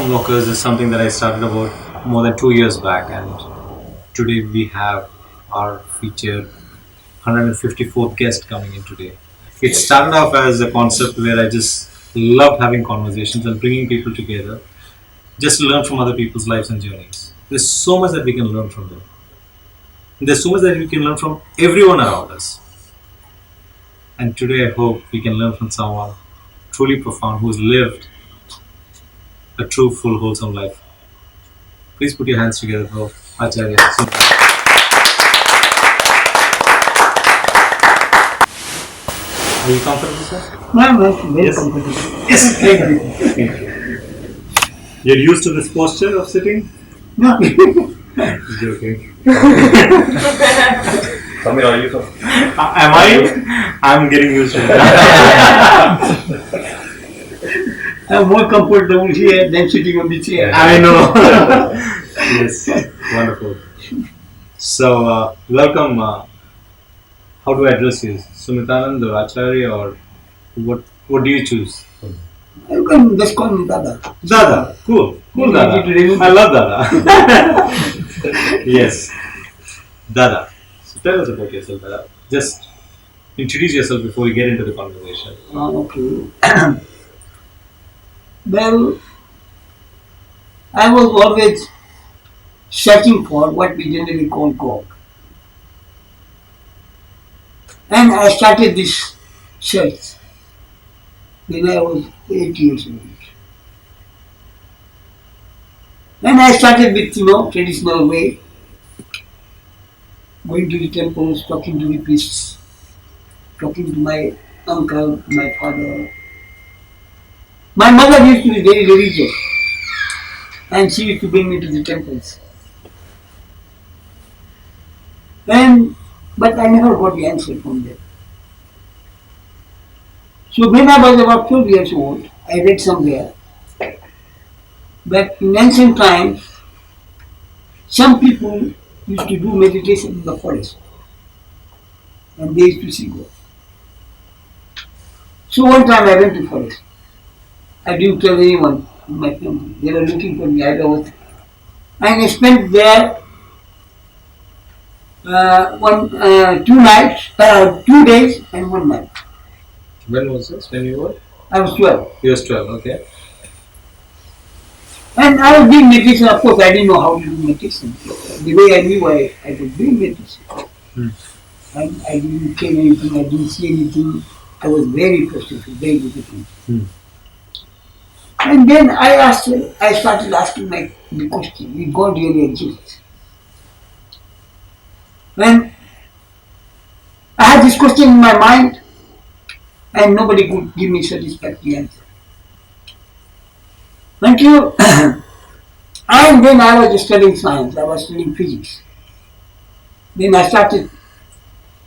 Awesome Walkers is something that I started about more than 2 years back, and today we have our featured 154th guest coming in today. It started off as a concept where I just loved having conversations and bringing people together just to learn from other people's lives and journeys. There's so much that we can learn from them. There's so much that we can learn from everyone around us. And today I hope we can learn from someone truly profound who's lived a true, full, wholesome life. Please put your hands together for Acharya. Are you comfortable, sir? I'm very Yes. comfortable. Yes. Thank you. You're used to this posture of sitting? No. Joking. Samir, are you Am I? I'm getting used to it. I'm more comfortable here than sitting on the chair. I know. Yes. Wonderful. So, welcome. How do I address you? Sumitananda or Acharya, or what do you choose? You can just call me Dada. Dada. Cool. Cool, Easy Dada. to remember. I love Dada. Yes. Dada. So tell us about yourself, Dada. Just introduce yourself before we get into the conversation. Okay. Well, I was always searching for what we generally call God. And I started this search when I was 8 years old. And I started with, traditional way, going to the temples, talking to the priests, talking to my uncle, my father. My mother used to be very religious, and she used to bring me to the temples. But I never got the answer from them. So when I was about 12 years old, I read somewhere that in ancient times, some people used to do meditation in the forest, and they used to see God. So one time I went to forest. I didn't tell anyone in my family. They were looking for me. And I spent there 2 days and 1 night. When was this? When you were? I was 12. You was 12, okay. And I was doing meditation. Of course, I didn't know how to do meditation. The way I knew I was doing meditation. And I didn't feel anything, I didn't see anything. I was very frustrated, very difficult. And then I started asking the question, if God really exists? And I had this question in my mind, and nobody could give me satisfactory answer. Until, and then I was studying science, I was studying physics. Then I started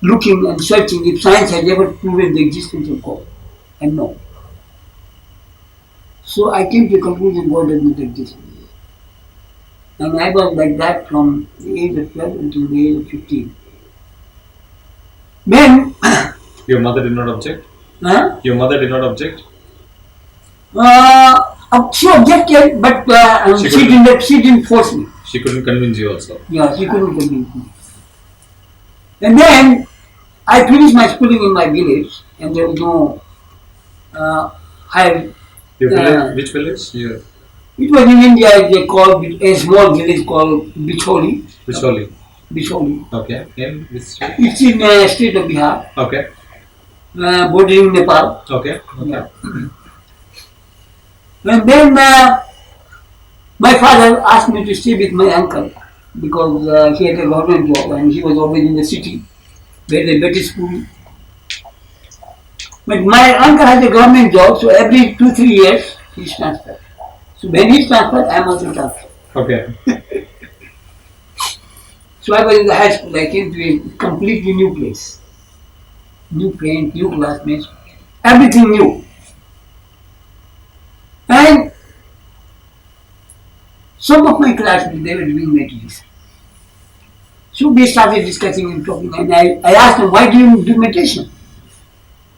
looking and searching if science had ever proven the existence of God. And no. So I came to the conclusion God does not exist. And I was like that from the age of 12 until the age of 15. Then, Your mother did not object? huh? Your mother did not object? She objected, but she didn't force me. She couldn't convince you also. Yeah, she couldn't convince me. And then I finished my schooling in my village, and there was no higher. Your village? Which village? Your It was in India. They called a small village called Bicholi. Vishali. Bicholi. Okay. In which state? It's in state of Bihar, Okay. bordering Nepal. Okay. Yeah. And then my father asked me to stay with my uncle because he had a government job and he was always in the city where the better school. But my uncle had a government job, so every 2-3 years he's transferred. So when he's transferred, I'm also transferred. Okay. So I was in the high school, I came to a completely new place. New friends, new classmates, everything new. And some of my classmates, they were doing meditation. So we started discussing and talking, and I asked them, why do you do meditation?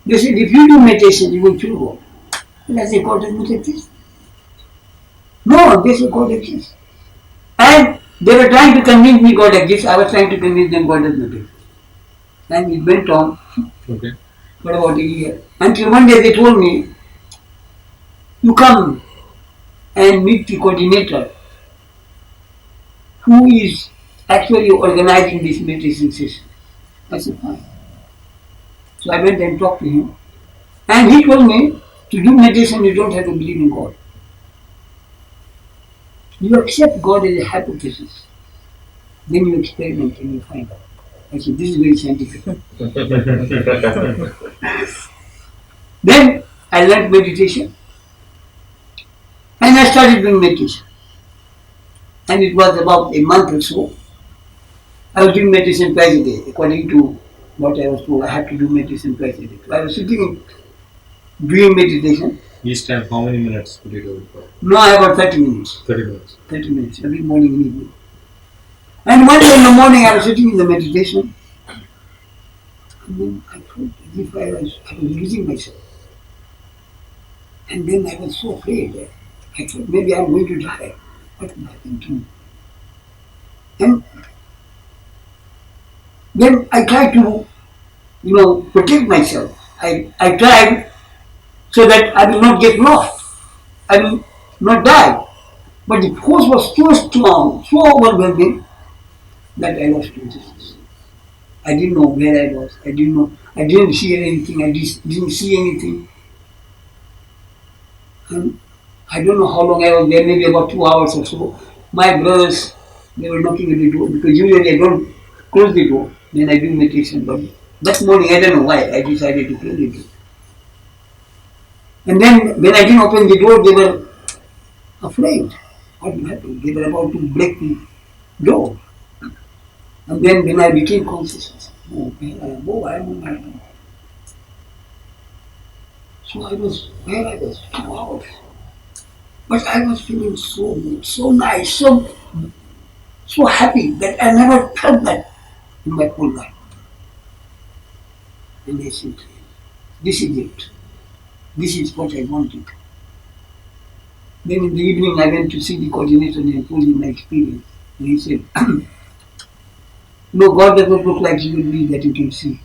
They said, if you do meditation, you will feel God. And I said, God does not exist. No, they say God exists. And they were trying to convince me God exists. I was trying to convince them God does not exist. And it went on Okay. for about a year. Until one day they told me, you come and meet the coordinator who is actually organizing this meditation session. I said, fine. So I went and talked to him. And he told me, to do meditation, you don't have to believe in God. You accept God as a hypothesis. Then you experiment and you find out. I said, this is very scientific. Then I learned meditation and I started doing meditation. And it was about a month or so. I was doing meditation twice a day, according to what I was told. I had to do meditation twice a day. So I was sitting doing meditation. Each time, how many minutes would you do it for? No, I about 30 minutes. 30 minutes. 30 minutes every morning and evening. And one day in the morning I was sitting in the meditation and then I felt as if I was losing myself. And then I was so afraid. I thought maybe I'm going to die. What will happen to me? And then I tried to, protect myself. I tried so that I will not get lost. I will not die. But the force was so strong, so overwhelming that I lost consciousness. I didn't know where I was. I didn't know. I didn't hear anything. I didn't see anything. And I don't know how long I was there, maybe about 2 hours or so. My brothers, they were knocking at the door because usually I don't close the door when I do meditation. But that morning, I don't know why, I decided to close the door. And then when I didn't open the door, they were afraid. What will happen? They were about to break the door. And then when I became conscious, I said, oh, where I am? Oh, I am on my own. So I was where I was 2 hours. But I was feeling so good, so nice, so happy that I never felt that in my whole life. And I said, this is it. This is what I wanted. Then in the evening I went to see the coordinator and told him my experience. And he said, no, God does not look like human being that you can see.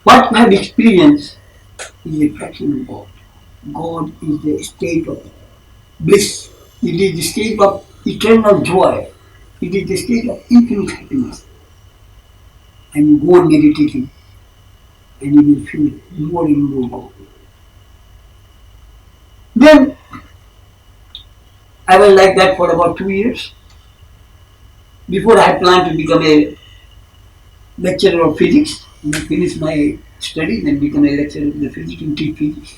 What I have experienced is a fraction of God. God is the state of bliss. It is the state of eternal joy. It is the state of infinite happiness. And you go on meditating and you will feel more and more God. Then I was like that for about 2 years. Before I had planned to become a lecturer of physics. And I finished my studies and become a lecturer of the physics and teach physics.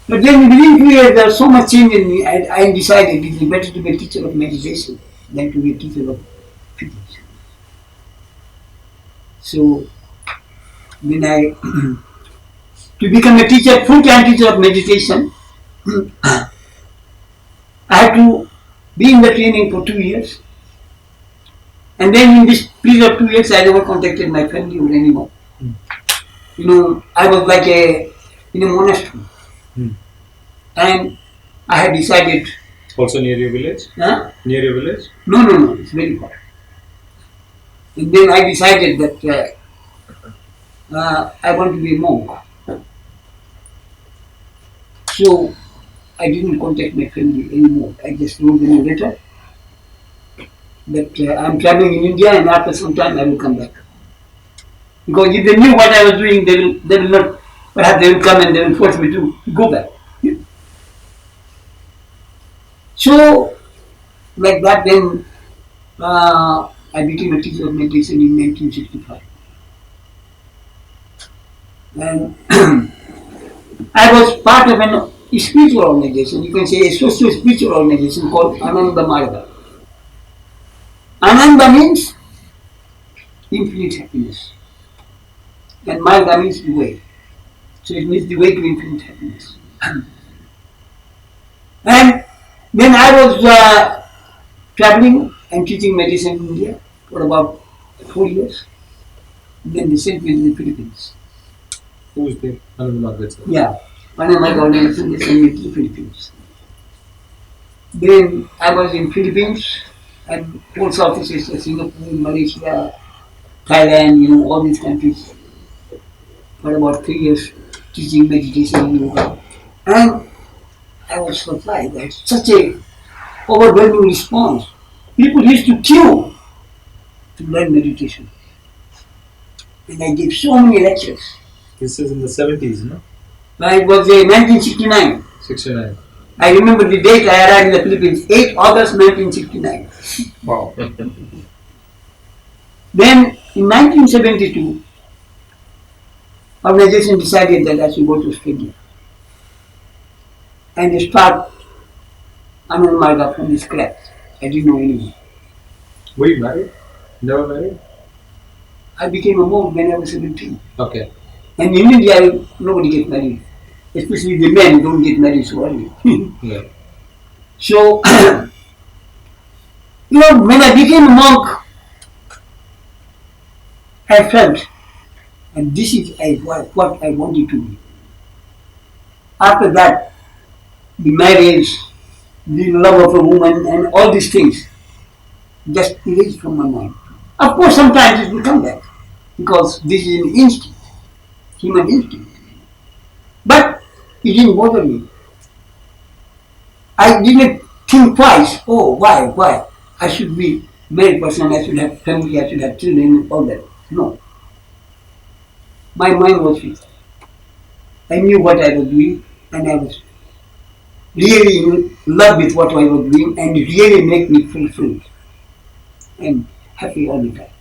But then within 2 years there was so much change in me, I decided it is better to be a teacher of meditation than to be a teacher of physics. So when to become a teacher, full-time teacher of meditation, I had to be in the training for 2 years. And then in this period of 2 years, I never contacted my family or anyone. I was like in a monastery. And I had decided. Also near your village? Huh? Near your village? No, it's very far. And then I decided that I want to be a monk. So I didn't contact my family anymore. I just wrote them a letter that I'm traveling in India and after some time I will come back. Because if they knew what I was doing, they will not, perhaps they will come and they will force me to go back. So, like that, then I became a teacher of meditation in 1965. And I was part of a spiritual organization, you can say a socio-spiritual organization called Ananda Marga. Ananda means infinite happiness. And Marga means the way. So it means the way to infinite happiness. And then I was traveling and teaching meditation in India for about 4 years. Then they sent me to the Philippines. Who is the Anand Margaret? Yeah, one of my organization they sent me to the Philippines. Then I was in Philippines and all Southeast Asia, Singapore, Malaysia, Thailand, all these countries for about 3 years teaching meditation and yoga. And I was surprised at such a overwhelming response. People used to queue to learn meditation. And I gave so many lectures. This is in the 70s, no? It was 1969. 69. I remember the date I arrived in the Philippines, 8 August 1969. Wow. Then in 1972, organization decided that I should go to Australia and start Anand Marga from the scratch. I didn't know anyone. Were you married? Never married? I became a monk when I was 17. Okay. And in India, nobody gets married. Especially the men don't get married so early. Yeah. So, when I became a monk, I felt, and this is what I wanted to be. After that, the marriage, the love of a woman, and all these things just erased from my mind. Of course, sometimes it will come back because this is an instinct, human instinct. But it didn't bother me. I didn't think twice. Oh, why? I should be married person. I should have family. I should have children. All that. No, my mind was fixed. I knew what I was doing, and I was really in love with what I was doing, and it really made me fulfilled and happy all the time.